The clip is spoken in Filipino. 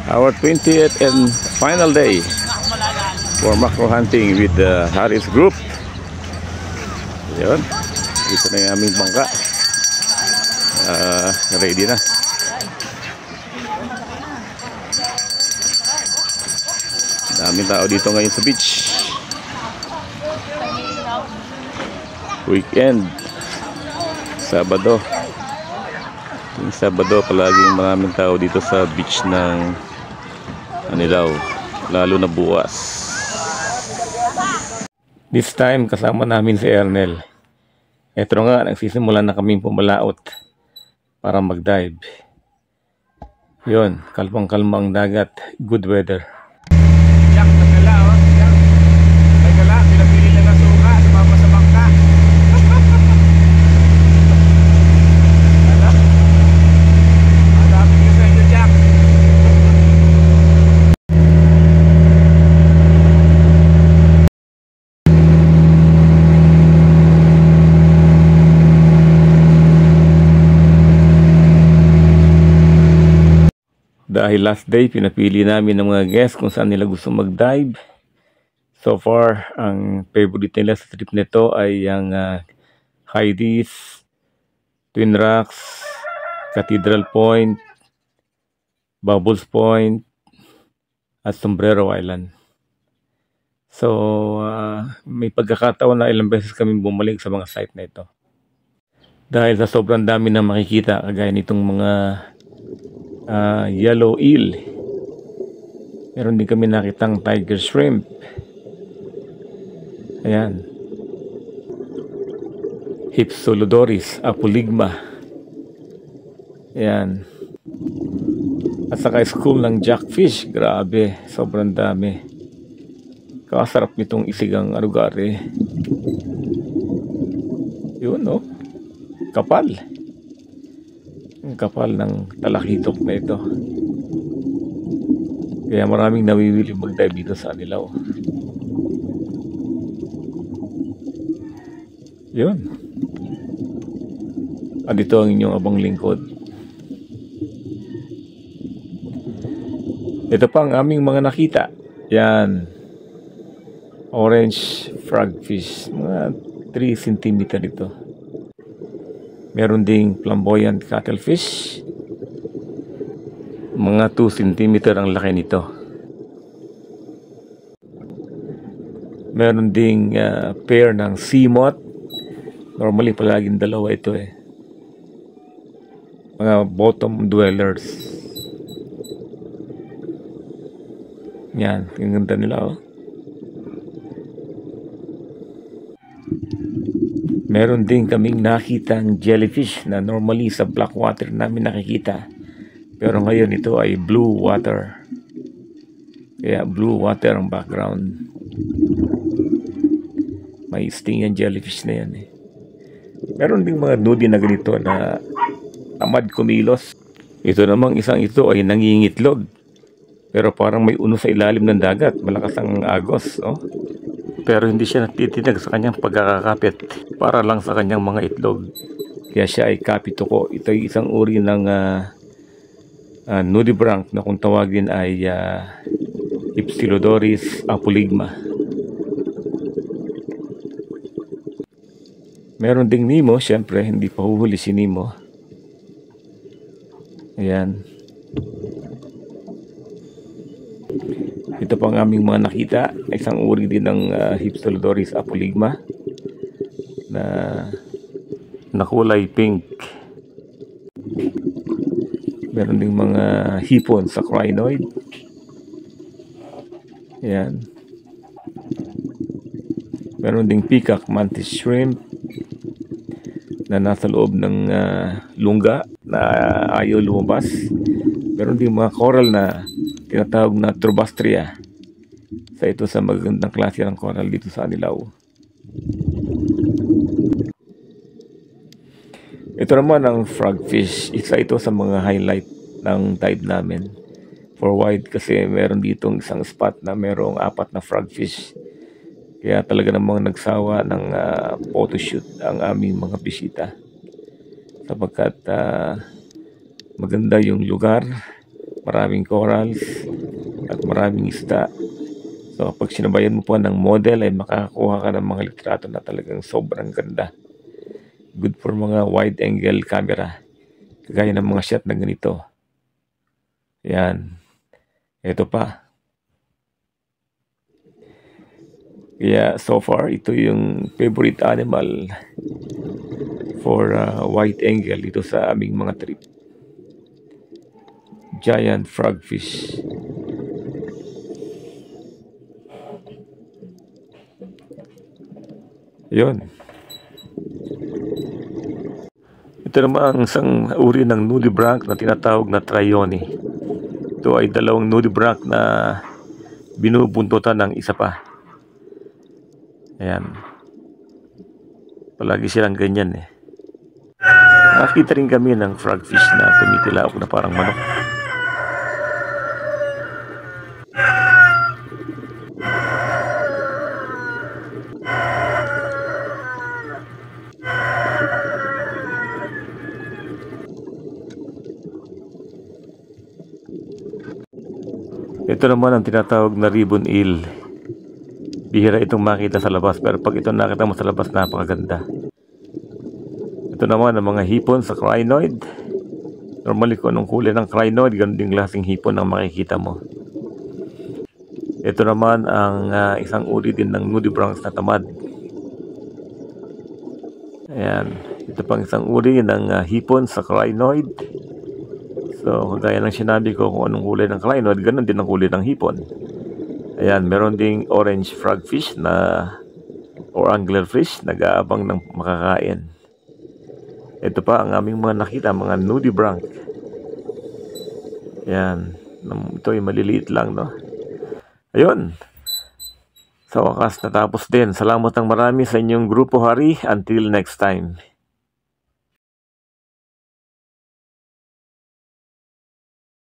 Our 20th and final day for macro hunting with the Harris Group. Yun, dito na yung aming bangka. Ready na. Daming tao dito ngayon sa beach. Weekend, Sabado. Yung Sabado palaging maraming tao dito sa beach ng Anilao, lalo na bukas. This time kasama namin si Ernel. Eto nga, nagsisimula na kaming pumalaot para mag-dive. Yun, kalmang-kalmang dagat, good weather. Jack, nagala oh. Jack. Nagala, pinapili lang na suka, sumama sa bangka. Ala. Madami ka sa inyo, Jack. Dahil last day, pinapili namin ng mga guests kung saan nila gusto mag-dive. So far, ang favorite nila sa trip nito ay ang Heidi's, Twin Rocks, Cathedral Point, Bubbles Point, at Sombrero Island. So, may pagkakataon na ilang beses kami bumalik sa mga site na ito. Dahil sa sobrang dami na makikita, kagaya nitong mga yellow eel. Meron din kami nakitang tiger shrimp. Ayan. Hypsilodoris apoligma. Ayan. At saka school ng jackfish. Grabe, sobrang dami. Kasarap nitong isigang arugari. Yun, no? Kapal. Ang kapal ng talakitok na ito. Kaya maraming nawiwili mag-dive dito sa Anilao. Yun. At ito ang inyong abang lingkod. Ito pa ang aming mga nakita. Yan. Orange frogfish. Mga 3 cm ito. Meron ding flamboyant cuttlefish. Mga 2 cm ang laki nito. Meron ding pair ng sea moth. Normally palaging dalawa ito eh. Mga bottom dwellers. Yan, ang ganda nila oh. Meron din kaming nakitang jellyfish na normally sa black water namin nakikita. Pero ngayon ito ay blue water. Kaya blue water ang background. May sting yan jellyfish na yan eh. Meron din mga nudie na ganito na tamad kumilos. Ito namang isang ito ay nangingitlog. Pero parang may uno sa ilalim ng dagat. Malakas ang agos. Oh. Pero hindi siya natitinag sa kanyang pagkakakapit para lang sa kanyang mga itlog. Kaya siya ay kapituko. Ito ay isang uri ng nudibranch na kung tawagin ay Hypsilodoris apoligma. Meron ding Nemo, syempre hindi pa huhuli si Nemo. Ayan. Ito pa ang aming mga nakita. Isang uri din ng Hypsilodoris apoligma na nakulay pink. Meron ding mga hipon sa crinoid. Ayan. Meron ding peacock mantis shrimp na nasa loob ng lungga na ayaw lumabas. Meron ding mga coral na tinatawag na Trubastria. Ito sa magandang klase ng coral dito sa Anilao. Ito naman ang frogfish. Isa ito sa mga highlight ng dive namin. For wide kasi meron ditong isang spot na merong 4 na frogfish. Kaya talaga namang nagsawa ng photoshoot ang aming mga bisita. Sapagkat maganda yung lugar, maraming corals, at maraming isda. So pag sinabayan mo po ng model ay makakakuha ka ng mga litrato na talagang sobrang ganda. Good for mga wide angle camera. Kagaya ng mga shot na ganito. Yan. Ito pa. Kaya so far, ito yung favorite animal for wide angle dito sa aming mga trip. Giant frogfish. Yun. Ito naman ang isang uri ng nudibranch na tinatawag na Tryone. Ito ay dalawang nudibranch na binubuntutan ng isa pa. Ayan. Palagi silang ganyan eh. Nakakita rin kami ng frogfish na tumitilaok na parang manok. Ito naman ang tinatawag na ribbon eel. Bihira itong makita sa labas, pero pag ito nakita mo sa labas, napakaganda. Ito naman ang mga hipon sa crinoid. Normally kung anong kulay ng crinoid, ganun din klaseng hipon ang makikita mo. Ito naman ang isang uri din ng nudibranch na tamad. Ayan. Ito pang isang uri ng hipon sa crinoid. So, kagaya ng sinabi ko kung anong kulay ng crinoid, ganun din ang kulay ng hipon. Ayan, meron ding orange frogfish na or anglerfish, nag-aabang ng makakain. Ito pa ang aming mga nakita, mga nudibranch. Ayan, ito ay maliliit lang, no? Ayun. Sa wakas, natapos din. Salamat ng marami sa inyong grupo, Hari. Until next time.